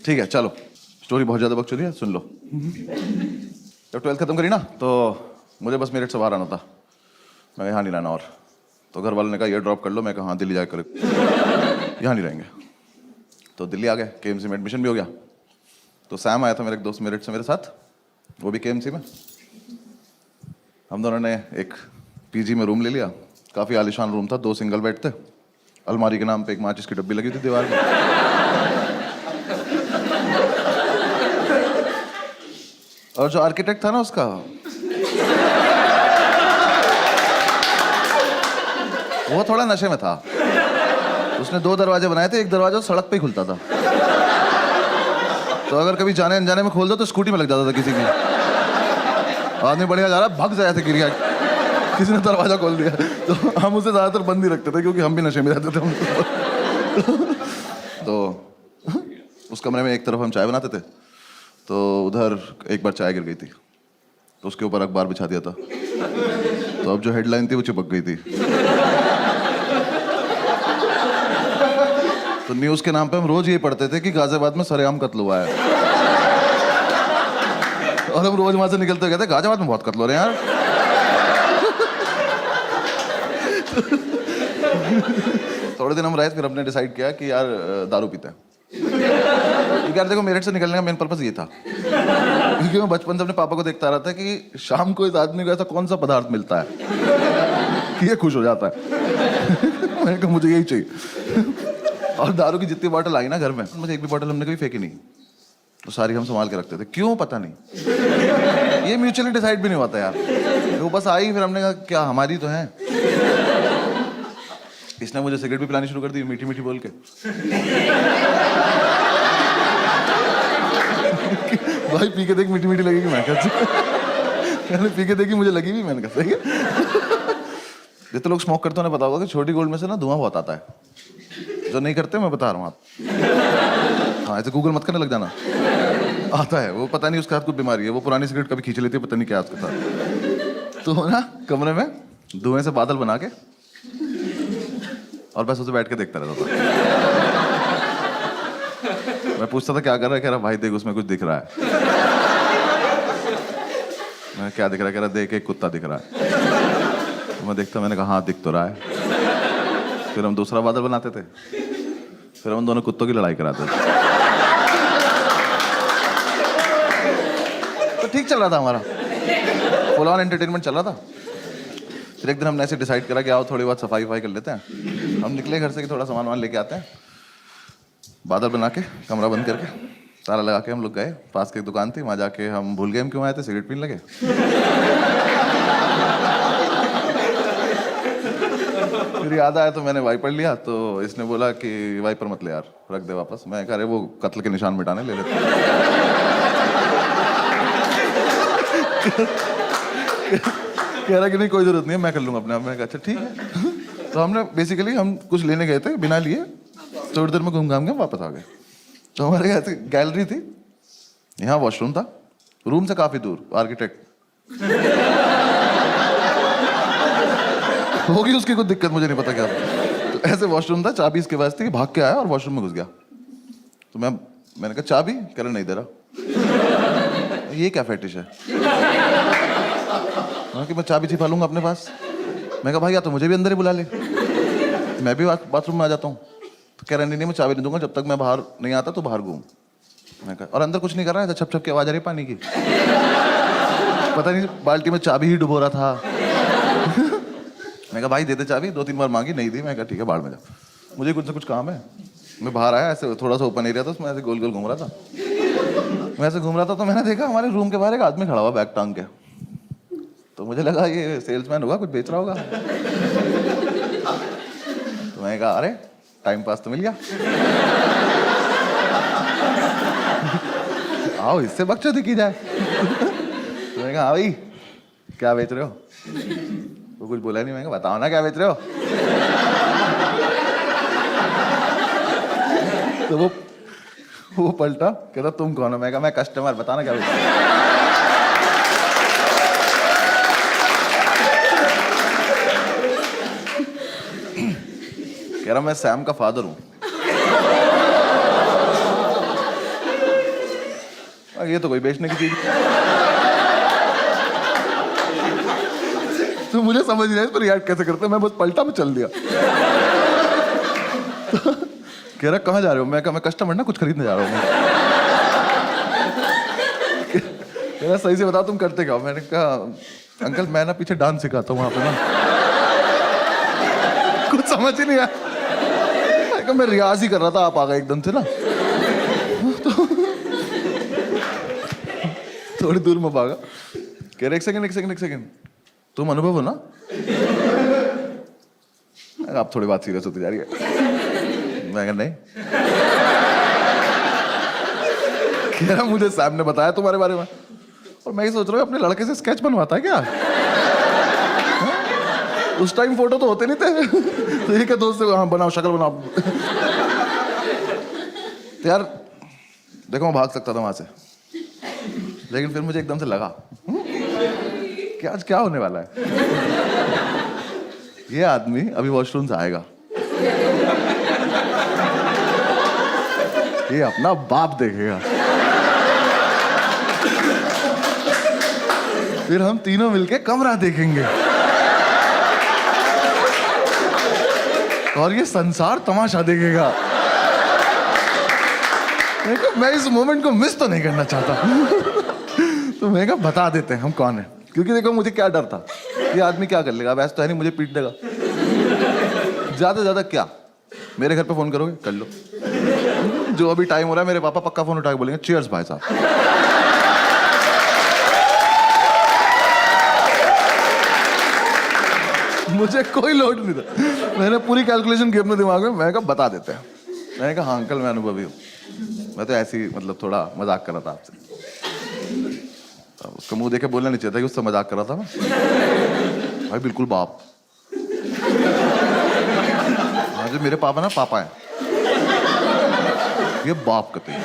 ठीक है चलो, स्टोरी बहुत ज़्यादा बकचोदी है, सुन लो। जब 12th खत्म करी ना तो मुझे बस मेरठ से बाहर आना था। मैं यहाँ नहीं रहना और, तो घर वालों ने कहा ये ड्रॉप कर लो। मैं कहा हाँ दिल्ली जाकर यहाँ नहीं रहेंगे। तो दिल्ली आ गए, KMC में एडमिशन भी हो गया। तो सैम आया था मेरे एक दोस्त मेरठ से मेरे साथ, वो भी KMC में। हम दोनों ने एक PG में रूम ले लिया। काफ़ी आलीशान रूम था, 2 सिंगल बेड थे, अलमारी के नाम पे एक माचिस की डब्बी लगी थी दीवार में। और जो आर्किटेक्ट था ना उसका, वो थोड़ा नशे में था। उसने 2 दरवाजे बनाए थे, एक दरवाजा सड़क पे ही खुलता था, तो अगर कभी जाने अनजाने में खोल दो तो स्कूटी में लग जाता था किसी की। आदमी बढ़िया जा रहा, भाग जाया था, गिर गया, किसी ने दरवाजा खोल दिया। तो हम उसे ज़्यादातर बंद ही रखते थे क्योंकि हम भी नशे में रहते थे। तो उस कमरे में एक तरफ हम चाय बनाते थे, तो उधर एक बार चाय गिर गई थी, तो उसके ऊपर अखबार बिछा दिया था। तो अब जो हेडलाइन थी वो चिपक गई थी। तो न्यूज़ के नाम पे हम रोज ये पढ़ते थे कि गाजियाबाद में सरेआम कत्ल हुआ है। और हम रोज वहां से निकलते कहते गाजियाबाद में बहुत कत्ल हो रहे हैं यार। थोड़े दिन हम रहे, फिर हमने डिसाइड किया कि यार दारू पीते हैं। क्योंकि यार देखो मेरठ से निकलने का मेन पर्पस ये था, क्योंकि मैं बचपन से अपने पापा को देखता रहा था कि शाम को इस आदमी को ऐसा कौन सा पदार्थ मिलता है कि ये खुश हो जाता है। मैंने कहा मुझे यही चाहिए। और दारू की जितनी बॉटल आई ना घर में, मुझे एक भी बॉटल हमने कभी फेंकी नहीं, तो सारी हम संभाल के रखते थे। क्यों पता नहीं, ये म्यूचुअली डिसाइड भी नहीं होता यार, वो बस आई, फिर हमने कहा क्या हमारी तो है। इसने मुझे सिगरेट भी पिलानी शुरू कर दी मीठी मीठी बोल के। भाई पी के देख मीठी मीठी लगेगी। मैं कहते पी के देखी, मुझे लगी भी। मैंने कहा सही है। जितने लोग स्मोक करते हैं उन्हें पता होगा कि छोटी गोल्ड में से ना धुआं बहुत आता है। जो नहीं करते मैं बता रहा हूँ आप। हाँ ऐसे गूगल मत करने लग जाना, आता है वो, पता नहीं उसके हाथ कोई बीमारी है, वो पुरानी सिगरेट कभी खींच लेती है, पता नहीं क्या उसके साथ। तो ना कमरे में धुएं से बादल बना के और बस उसे बैठ के देखता रहता था। मैं पूछता था क्या कर रहा है, कह रहा भाई देख उसमें कुछ दिख रहा है। मैं क्या दिख रहा है, कह रहा देख एक कुत्ता दिख रहा है। तो मैं देखता, मैंने कहा हाँ दिख तो रहा है। फिर हम दूसरा बादल बनाते थे, फिर हम दोनों कुत्तों की लड़ाई कराते थे। तो ठीक चल रहा था हमारा, फुल ऑन एंटरटेनमेंट चल रहा था। फिर एक दिन हमने ऐसे डिसाइड करा कि आओ थोड़ी बहुत सफाई वफाई कर लेते हैं। हम निकले घर से कि थोड़ा सामान वामान लेके आते हैं। बादल बना के, कमरा बंद करके, ताला लगा के हम लोग गए। पास की एक दुकान थी, वहाँ जाके हम भूल गए हम क्यों आए थे, सिगरेट पीने लगे। फिर याद आया तो मैंने वाइपर लिया, तो इसने बोला कि वाइपर मत ले यार, रख दे वापस। मैं कह रहे वो कत्ल के निशान मिटाने ले लेते। कह रहा कि नहीं कोई जरूरत नहीं है, मैं कर लूंगा अपने आप। मैं कहा अच्छा ठीक है। तो हमने बेसिकली हम कुछ लेने गए थे, बिना लिए थोड़ी देर में घूम घाम के वापस आ गए। तो हमारे यहाँ गैलरी थी, यहाँ वॉशरूम था, रूम से काफी दूर। आर्किटेक्ट होगी उसकी कोई दिक्कत, मुझे नहीं पता क्या था। तो ऐसे वॉशरूम था, चाबी इसके पास थी, भाग के आया और वॉशरूम में घुस गया। तो मैंने कहा चाबी, कह रहा नहीं दे रहा। ये क्या फेटिश है कि मैं चाबी छिपा लूंगा अपने पास। मैं कहा भाई या तो मुझे भी अंदर ही बुला ले, मैं भी बाथरूम में आ जाता हूँ। तो कह रहा नहीं मैं चाबी नहीं दूंगा जब तक मैं बाहर नहीं आता, तो बाहर घूम। मैं कहा और अंदर कुछ नहीं कर रहा है, छप छप की आवाज आ रही है पानी की। पता नहीं बाल्टी में चाबी ही डुबो रहा था। मैं कहा भाई दे दे चाबी, 2-3 बार मांगी, नहीं दी। मैं कहा ठीक है बाहर में जा, मुझे कुछ ना कुछ काम है। मैं बाहर आया, ऐसे थोड़ा सा ओपन एरिया था, उसमें ऐसे गोल गोल घूम रहा था। मैं ऐसे घूम रहा था तो मैंने देखा हमारे रूम के बाहर एक आदमी खड़ा हुआ बैग टांग के। तो मुझे लगा ये सेल्समैन होगा, कुछ बेच रहा होगा। तो मैंने कहा अरे टाइम पास तो मिल गया। आओ इससे बकचोदी की जाए। तो मैंने कहा हाँ भाई क्या बेच रहे हो। वो कुछ बोला नहीं। मैंने कहा बताओ ना क्या बेच रहे हो। तो वो पलटा, कहता तुम कौन हो। मैं कहा मैं कस्टमर, बताना क्या बेच रहे हो। कह रहा मैं सैम का फादर हूं। ये तो कोई बेचने की चीज। तो मुझे समझ नहीं आया इस पर रिएक्ट कैसे करते हैं, मैं बस पलटा में चल दिया। तो कह रहा कहाँ जा रहे हो? मैं कहा मैं कस्टमर ना, कुछ खरीदने जा रहा हूँ। कह रहा सही से बताओ तुम करते क्या हो? मैंने कहा अंकल मैं ना पीछे डांस सिखाता हूँ वहाँ पे ना। कुछ समझ ही नहीं आया। मैं रियाज ही कर रहा था, आप आ गए एकदम से ना। तो थोड़ी दूर में भागा। कह रहे एक सेकंड तुम अनुभव हो ना? आप थोड़ी बात सीरियस होती जा रही है। मैं कहा नहीं। कह रहा मुझे सैम ने बताया तुम्हारे बारे में, और मैं ही सोच रहा हूँ अपने लड़के से स्केच बनवाता है क्या? उस टाइम फोटो तो होते नहीं थे। तो ये क्या दोस्त से हाँ बनाओ, शक्ल बनाओ। तो यार देखो मैं भाग सकता था वहां से, लेकिन फिर मुझे एकदम से लगा कि आज क्या होने वाला है। ये आदमी अभी वॉशरूम से आएगा, ये अपना बाप देखेगा, फिर हम तीनों मिलके कमरा देखेंगे, और ये संसार तमाशा देखेगा। मैं इस मोमेंट को मिस तो नहीं करना चाहता। तो मैं कहा बता देते हैं हम कौन है, क्योंकि देखो मुझे क्या डर था, ये आदमी क्या कर लेगा, वैसे तो है नहीं मुझे पीट देगा। ज्यादा से ज्यादा क्या मेरे घर पे फोन करोगे, कर लो। जो अभी टाइम हो रहा है मेरे पापा पक्का फोन उठा के बोलेंगे चीयर्स भाई साहब। मुझे कोई लोड नहीं था, मैंने पूरी कैलकुलेशन की अपने दिमाग में। मैं कहा बता देते हैं। मैंने कहा हाँ अंकल मैं अनुभवी हूँ, मैं तो ऐसे ही मतलब थोड़ा मजाक कर रहा था आपसे। उसका मुंह देखे बोलना नहीं चाहिए था कि उससे मजाक कर रहा था मैं। भाई बिल्कुल बाप। हाँ जो मेरे पापा ना पापा है, ये बाप कहते हैं।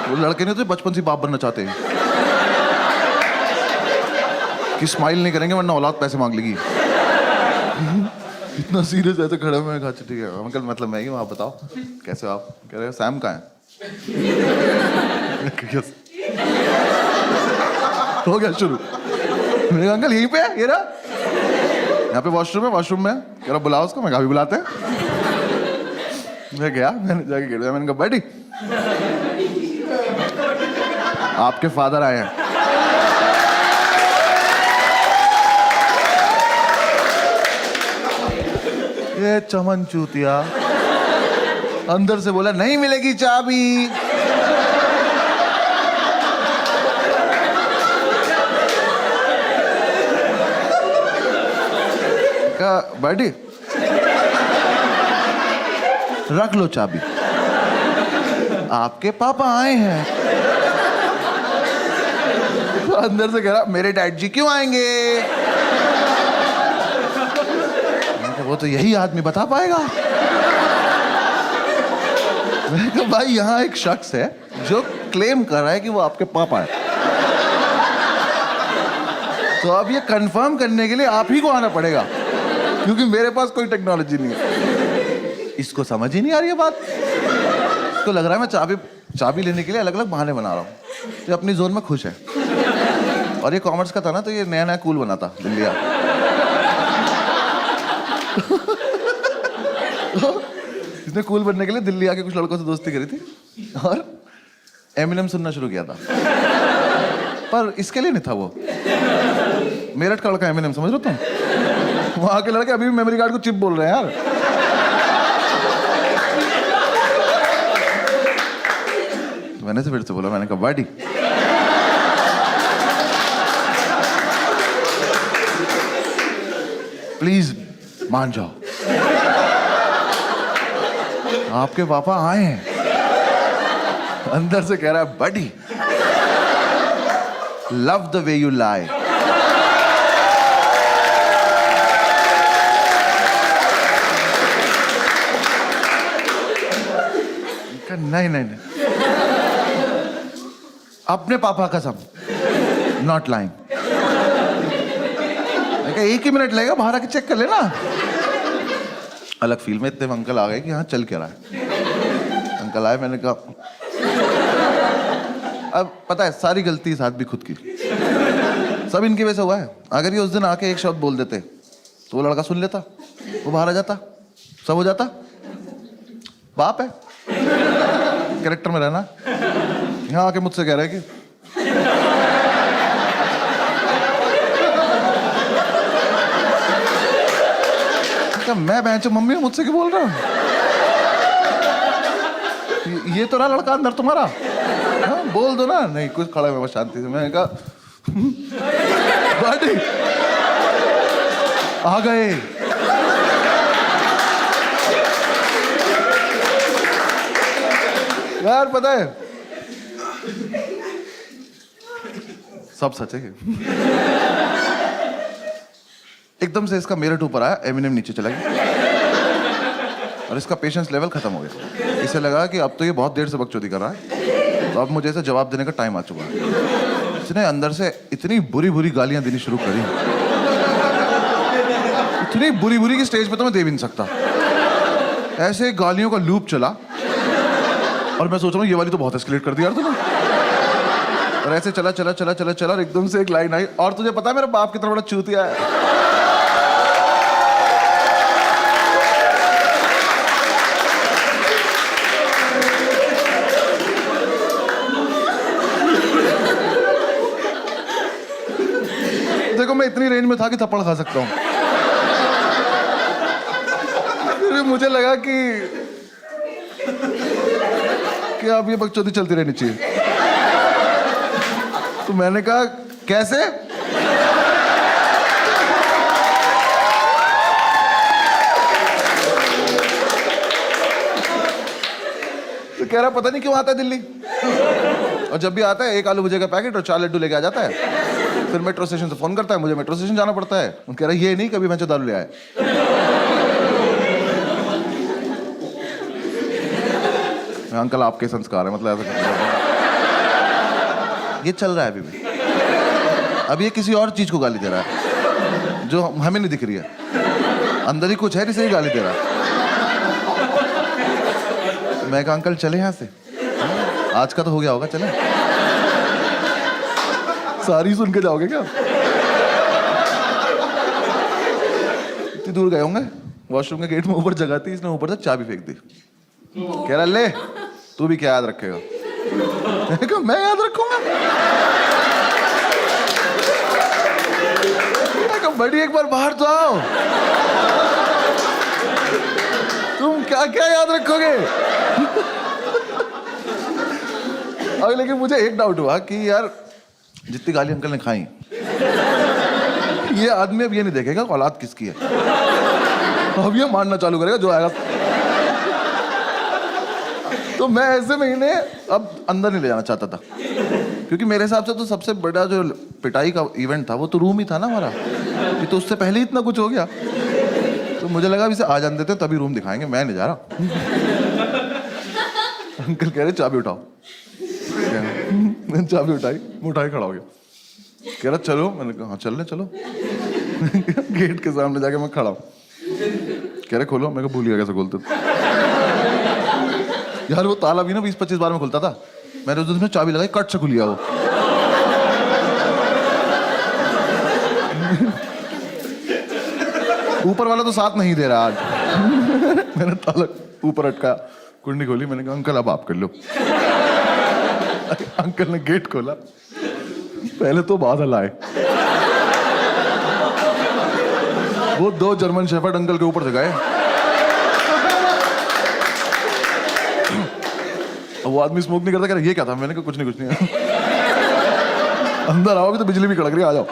वो लड़के नहीं तो बचपन से बाप बनना चाहते हैं कि स्माइल नहीं करेंगे वरना औलाद पैसे मांग लेगी। इतना सीरियस ऐसे खड़ा। मैं कहा ठीक है अंकल मतलब मैं ही हूँ, आप बताओ कैसे हो आप? कह रहे सैम कहाँ है? हो गया शुरू। मैंने कहा अंकल यहीं पे है, ये रहा यहाँ पे वॉशरूम है, वॉशरूम में। कह रहा बुलाओ उसको। मैं कहा भी बुलाते हैं। मैं गया, मैंने जाके गिर दिया। मैंने कहा बैठी आपके फादर आए हैं। ये चमन चूतिया अंदर से बोला नहीं मिलेगी चाबी। कहा बैठी रख लो चाबी, आपके पापा आए हैं। तो अंदर से कह रहा मेरे डैड जी क्यों आएंगे? वो तो यही आदमी बता पाएगा। मैंने कहा भाई यहाँ एक शख्स है जो क्लेम कर रहा है कि वो आपके पापा है, तो अब ये कंफर्म करने के लिए आप ही को आना पड़ेगा, क्योंकि मेरे पास कोई टेक्नोलॉजी नहीं है। इसको समझ ही नहीं आ रही है बात। इसको लग रहा है मैं चाबी लेने के लिए अलग अलग बहाने बना रहा हूँ। ये अपनी जोन में खुश है। और ये कॉमर्स का था ना, तो ये नया नया कूल बना था दिल्ली। इसने कूल बनने के लिए दिल्ली आके कुछ लड़कों से दोस्ती करी थी और एमिनेम सुनना शुरू किया था। पर इसके लिए नहीं था वो। मेरठ का लड़का एमिनेम, समझ लो तुम। वहां के लड़के अभी भी मेमोरी कार्ड को चिप बोल रहे हैं यार। तो मैंने से फिर से बोला, मैंने कहा वाडी प्लीज मान जाओ, आपके पापा आए हैं। अंदर से कह रहा है buddy love the way you lie. नहीं नहीं नहीं, अपने पापा कसम नॉट लाइंग। एक ही मिनट लगेगा, बाहर आके चेक कर लेना। अलग फील में इतने अंकल आ गए कि हाँ चल क्या रहा है। अंकल आए, मैंने कहा अब पता है सारी गलती इस आदमी खुद की, सब इनकी वजह से हुआ है। अगर ये उस दिन आके एक शब्द बोल देते तो वो लड़का सुन लेता, वो बाहर आ जाता, सब हो जाता। बाप है, कैरेक्टर में रहना। यहाँ आके मुझसे कह रहे हैं कि क्या मैं बहन मम्मी मुझसे क्यों बोल रहा हूँ? ये तो रहा लड़का अंदर तुम्हारा। हाँ, बोल दो ना। नहीं, कुछ खड़ा है शांति से। मैंने कहा बॉडी आ गए। यार पता है सब सच है। एकदम से इसका मेरिट ऊपर आया, एमिनेम नीचे चला गया और इसका पेशेंस लेवल खत्म हो गया। इसे लगा कि अब तो ये बहुत देर से बकचोदी कर रहा है, तो अब मुझे इसे जवाब देने का टाइम आ चुका है। इसने अंदर से इतनी बुरी बुरी गालियां देनी शुरू करी, इतनी बुरी बुरी की स्टेज पे तो मैं दे भी नहीं सकता। ऐसे गालियों का लूप चला और मैं सोच रहा हूँ ये वाली तो बहुत एस्केलेट कर दी यार तूने। और ऐसे चला चला चला चला चला और एकदम से एक लाइन आई, और तुझे पता है मेरा बाप कितना बड़ा चूतिया है। देखो मैं इतनी रेंज में था कि थप्पड़ खा सकता हूँ। फिर मुझे लगा कि अब ये बकचोदी चलती रहनी चाहिए। तो मैंने कहा कैसे? तो कह रहा पता नहीं क्यों आता है दिल्ली, और जब भी आता है एक आलू भुजिया का पैकेट और 4 लड्डू लेके आ जाता है। फिर मेट्रो स्टेशन से फोन करता है, मुझे मेट्रो स्टेशन जाना पड़ता है। कह रहा ये नहीं कभी मैं दारू ले आया। अंकल आपके संस्कार है, मतलब ऐसा ये चल रहा है अभी भी। अब ये किसी और चीज को गाली दे रहा है जो हमें नहीं दिख रही है। अंदर ही कुछ है जिसे ही गाली दे रहा है। मैं कहा अंकल चले यहाँ से, आज का तो हो गया होगा, चले। सारी सुन के जाओगे क्या? इतनी दूर गए होंगे, वॉशरूम के गेट में ऊपर जगह थी, इसने ऊपर से चाबी फेंक दी। कह रहा ले तू भी क्या याद रखेगा? मैं याद रखूंगा? बड़ी एक बार बाहर तो आओ, तुम क्या क्या याद रखोगे? अब लेकिन मुझे एक डाउट हुआ कि यार जितनी गाली अंकल ने खाई, ये आदमी अब ये नहीं देखेगा औलाद किसकी है, अब ये मानना चालू करेगा जो आएगा। तो मैं ऐसे महीने अब अंदर नहीं ले जाना चाहता था, क्योंकि मेरे हिसाब से तो सबसे बड़ा जो पिटाई का इवेंट था वो तो रूम ही था ना हमारा। ये तो उससे पहले ही इतना कुछ हो गया, तो मुझे लगा इसे आ जाने देते तभी रूम दिखाएंगे, मैं नहीं जा रहा। अंकल कह रहे चाबी उठाओ। मैंने चाबी उठाई, मैं उठाई खड़ा हो गया। कह रहा चलो, मैंने कहा हाँ चल रहे चलो। गेट के सामने जाके मैं खड़ा हूँ। कह रहे खोलो, मैं भूल गया कैसे खोलते। यार वो ताला भी ना 20-25 बार में खुलता था, मैंने उस दिन चाबी लगाई, कट से खुल गया वो। ऊपर वाला तो साथ नहीं दे रहा आज। मैंने ताला ऊपर अटकाया, कुंडी खोली, मैंने कहा अंकल अब आप कर लो। अंकल ने गेट खोला, पहले तो बादल आए। वो 2 जर्मन शेफर्ड अंकल के ऊपर से गए। वो आदमी स्मोक नहीं करता, कह रहा ये क्या था? मैंने कहा कुछ नहीं अंदर आओ, अभी तो बिजली भी कड़क रही है, आ जाओ।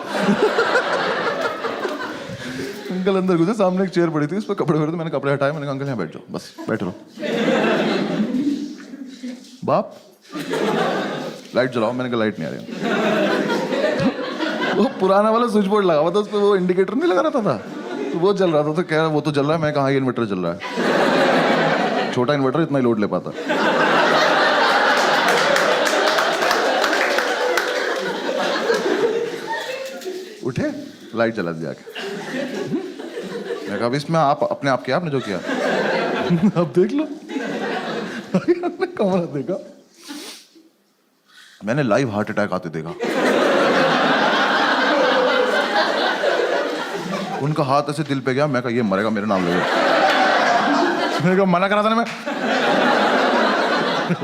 अंकल अंदर घुसे, सामने एक चेयर पड़ी थी, उस पर कपड़े पड़े थे। मैंने कपड़े हटाए, मैंने कहा अंकल यहाँ बैठ जाओ, बस बैठ रहो। बाप लाइट जलाओ, मैंने कहा लाइट नहीं आ रही। वो पुराना वाला स्विच बोर्ड लगा हुआ था, उस पर वो इंडिकेटर नहीं लगा रहता था, तो वो जल रहा था। तो कह रहा वो तो जल रहा है। मैं कहा ये इन्वर्टर जल रहा है, छोटा इन्वर्टर इतना ही लोड ले पाता। उठे, लाइट जला दिया। मैं कहा इसमें आप अपने आप किया, आपने जो किया। अब देख लो। कमरा देखा, मैंने लाइव हार्ट अटैक आते देखा। उनका हाथ ऐसे दिल पे गया, मैं कहा ये मरेगा, मेरे नाम ले। मैंने कहा मना करा था ना मैं।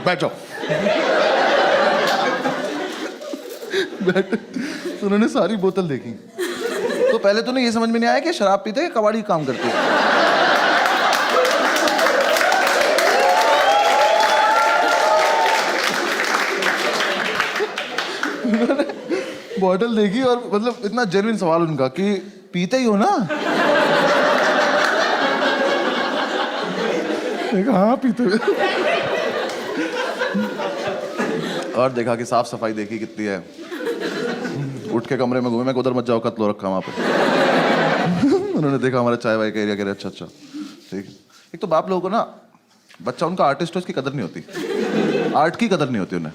बैठ जाओ। बैठ। तो उन्होंने सारी बोतल देखी। तो पहले तो नहीं ये समझ में नहीं आया कि शराब पीते हैं कबाड़ी काम करते हैं। बॉटल देखी और मतलब इतना जेन्युइन सवाल उनका कि पीते ही हो ना? हाँ पीते हुए। और देखा कि साफ सफाई देखी कितनी है। उठ के कमरे में घूमे, मैं उधर मत जाओ, कत्ल हो रखा वहां पे। उन्होंने देखा हमारा चाय वाय का एरिया, कह रहे अच्छा अच्छा ठीक। एक तो बाप लोगों को ना, बच्चा उनका आर्टिस्ट हो, इसकी कदर नहीं होती। आर्ट की कदर नहीं होती उन्हें।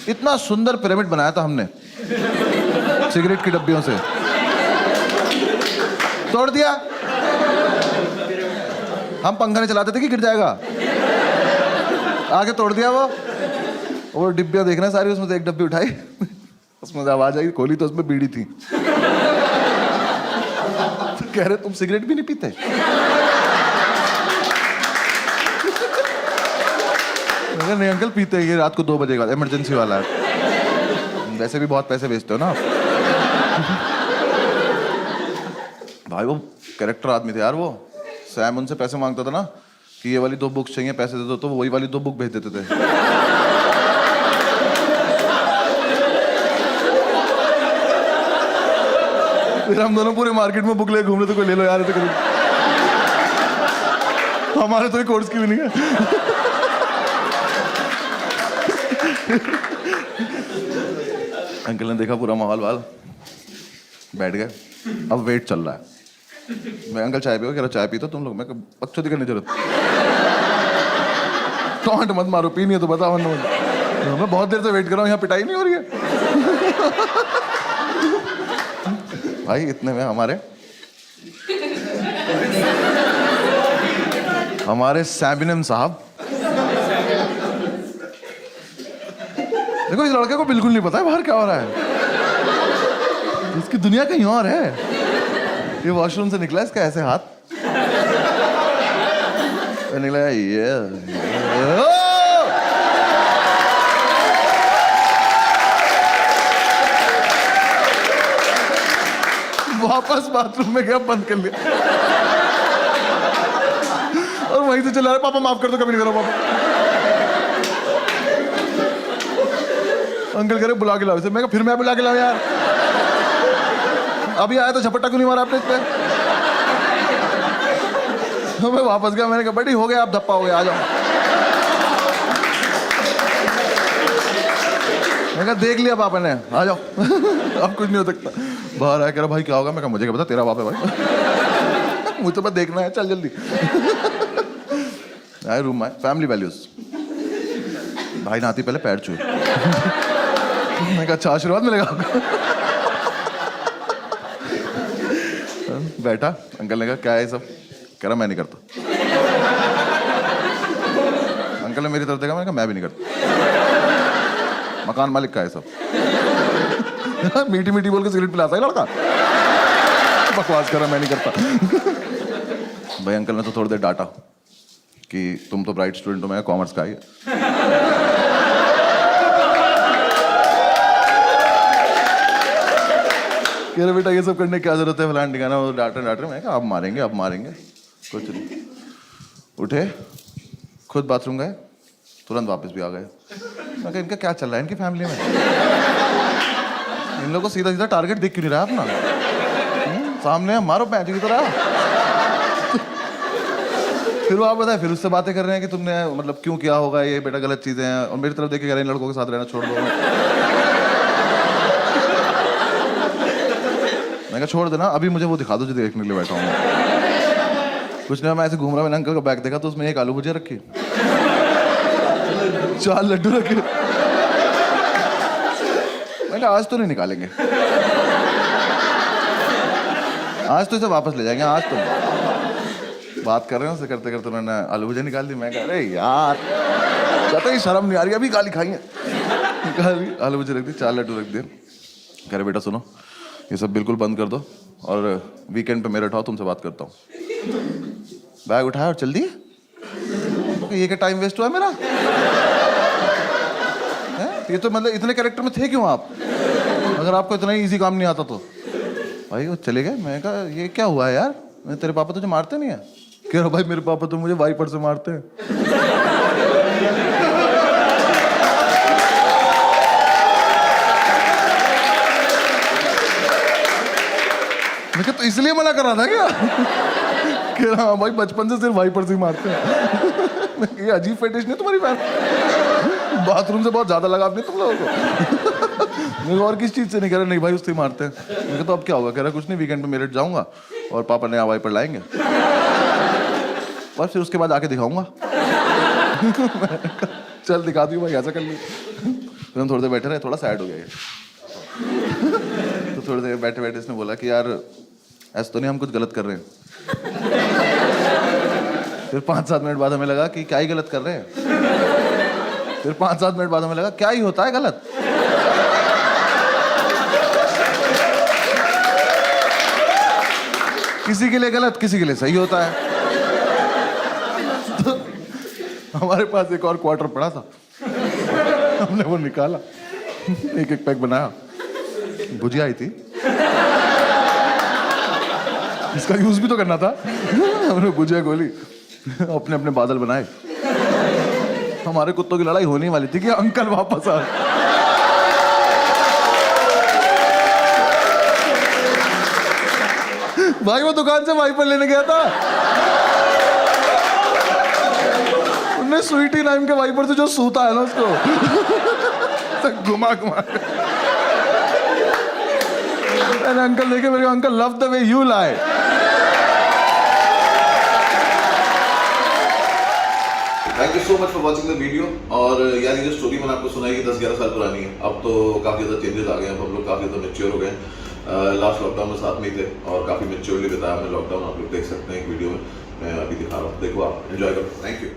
इतना सुंदर पिरामिड बनाया था हमने सिगरेट की डब्बियों से, तोड़ दिया। हम पंखा नहीं चलाते थे कि गिर जाएगा, आगे तोड़ दिया वो डिब्बियां देखना सारी, उसमें से एक डब्बी उठाई, उसमें से आवाज आई, खोली तो उसमें बीड़ी थी। तो कह रहे तुम सिगरेट भी नहीं पीते? नहीं अंकल पीते हैं, ये रात को 2 बजे का इमरजेंसी वाला है। वैसे भी बहुत पैसे बेचते हो ना भाई। वो कैरेक्टर आदमी थे यार वो। सैम उनसे पैसे मांगता था ना कि ये वाली 2 बुक्स चाहिए, पैसे दे दो, तो वही वाली 2 बुक भेज देते थे। फिर हम दोनों पूरे मार्केट में बुक ले घूम रहे थे, कोई ले लो यार, तो हमारे तो कोर्स की भी नहीं है। अंकल ने देखा पूरा माहौल वाल, बैठ गए। अब वेट चल रहा है। मैं अंकल चाय पियो, कह रहा चाय पी तो तुम लोग। मैं बच्चों की करनी जरूरत, टॉन्ट मत मारो, पीनी है तो बताओ। मैं बहुत देर से वेट कर रहा हूँ, यहाँ पिटाई नहीं हो रही है। भाई इतने में हमारे सैबिनम साहब, देखो इस लड़के को बिल्कुल नहीं पता है बाहर क्या हो रहा है, इसकी दुनिया कहीं और है। ये वॉशरूम से निकला, इसका ऐसे हाथ निकला, ये वापस बाथरूम में गया, बंद कर लिया और वहीं से चला रहा, पापा माफ कर दो, कभी नहीं करो पापा। अंकल कह रहे बुला के लाओ इसे। मैं फिर मैं बुला के लाऊं यार, अभी आया तो झपट्टा क्यों नहीं मारा आपने इस पे? तो मैं वापस गया, मैंने कहा बड़ी हो गया, आप धप्पा हो गया, आ जाओ। मैं कहा देख लिया पापा ने, आ जाओ। अब कुछ नहीं हो सकता। बाहर आया, कह रहा भाई क्या होगा? मैं कहा मुझे क्या पता, तेरा बाप है भाई। मुझे तो बस देखना है, चल जल्दी। आए रूम में, फैमिली वैल्यूज। भाई नहाती पहले पैर छुए। मैं कहा अच्छा आशीर्वाद मिलेगा आपको। बैठा, अंकल ने कहा क्या है सब? कह रहा मैं नहीं करता। अंकल ने मेरी तरफ देखा, मैंने कहा मैं भी नहीं करता। मकान मालिक का है सब। मीठी मीठी बोल के सिगरेट पिलाता है लड़का, बकवास कर रहा मैं नहीं करता। भाई अंकल ने तो थोड़ी देर डांटा कि तुम तो ब्राइट स्टूडेंट हो, मैं कॉमर्स का ही है। कह रहे बेटा ये सब करने की क्या जरूरत है, फलान ठिकाना। वो डांट रहे। मैं कहा अब मारेंगे, अब मारेंगे, कुछ नहीं। उठे, खुद बाथरूम गए, तुरंत वापस भी आ गए। मैं कहा इनका क्या चल रहा है इनकी फैमिली में? इन लोगों को सीधा सीधा टारगेट दिख क्यों नहीं रहा अपना? सामने मारो पैंच की तरह। फिर वो आप बताए, फिर उससे बातें कर रहे हैं कि तुमने मतलब क्यों किया होगा ये, बेटा गलत चीजें हैं। और मेरी तरफ देख के कह रहे हैं लड़कों के साथ रहना छोड़ दो। मैं कहा छोड़ देना, अभी मुझे वो दिखा दो जो देखने के लिए बैठा हूँ। कुछ नहीं, मैं ऐसे घूम रहा, मैंने अंकल का बैग देखा तो उसमें 1 आलू भुजिया रखी, 4 लड्डू रखे। मैं कहा आज तो नहीं निकालेंगे, आज तो इसे वापस ले जाएंगे। आज तो बात कर रहे हैं उससे, करते करते उन्होंने आलू भुजिया निकाल दी। मैं कह अरे यार, कहते ही शर्म नहीं आ रही, अभी गाली खाई है। निकाली, आलू भुजिया रख दी, 4 लड्डू रख दिए। कह रहे बेटा सुनो, ये सब बिल्कुल बंद कर दो और वीकेंड पे मेरे उठाओ, तुमसे बात करता हूँ। बैग उठाया और चल दिए। ये क्या टाइम वेस्ट हुआ मेरा? ये तो मतलब इतने कैरेक्टर में थे क्यों आप? अगर आपको इतना ही इजी काम नहीं आता तो। भाई वो चले गए। मैं कहा ये क्या हुआ है यार, तेरे पापा तुझे मारते नहीं है? कह रहा भाई मेरे पापा तो मुझे वाइपर से मारते हैं। मैं कहा तो इसलिए मना कर रहा था क्या? कह रहा हाँ भाई बचपन से सिर्फ वाइपर से ही मारते हैं। ये अजीब फेटिश नहीं तुम्हारी बहन? बाथरूम से बहुत ज्यादा लगाव नहीं तुम लोगों को? मैं और किस चीज से नहीं? कह रहा नहीं भाई उससे ही मारते हैं। मैं कहा तो अब क्या होगा? कह रहा कुछ नहीं, वीकेंड पे मेरठ जाऊंगा और पापा नया वाइपर लाएंगे और फिर उसके बाद आके दिखाऊंगा। चल दिखा दी भाई, ऐसा कर ली। फिर हम थोड़ी देर बैठे रहे, थोड़ा सैड हो गया ये। तो थोड़ी देर बैठे बैठे इसने बोला कि यार ऐसा तो नहीं हम कुछ गलत कर रहे हैं? फिर 5-7 मिनट बाद हमें लगा कि क्या ही गलत कर रहे हैं। फिर 5-7 मिनट बाद हमें लगा क्या ही होता है गलत। किसी के लिए गलत, किसी के लिए सही होता है। तो हमारे पास एक और क्वार्टर पड़ा था, हमने वो निकाला, एक एक पैक बनाया, भुजिया आई थी, इसका यूज भी तो करना था। हमने भुजिया गोली, अपने अपने बादल बनाए। हमारे कुत्तों की लड़ाई होने वाली थी कि अंकल वापस आ। भाई वो दुकान से वाइपर लेने गया था, उनने स्वीटी नाम के वाइपर से जो सूता है ना उसको घुमा घुमा। अंकल देखे मेरे, uncle love the way you lie. Thank you so much for watching the video. और यार ये जो स्टोरी मैंने आपको सुनाई है 10-11 साल पुरानी है। अब तो काफ़ी ज़्यादा चेंजेस आ गए हैं, हम लोग काफ़ी ज़्यादा मेच्योर हो गए हैं। लास्ट लॉकडाउन में साथ में ही थे और काफ़ी मेच्योरली बिताया हमने लॉकडाउन। आप लोग देख सकते हैं एक वीडियो में, मैं अभी दिखा रहा हूँ, देखो आप एंजॉय करो। Thank you.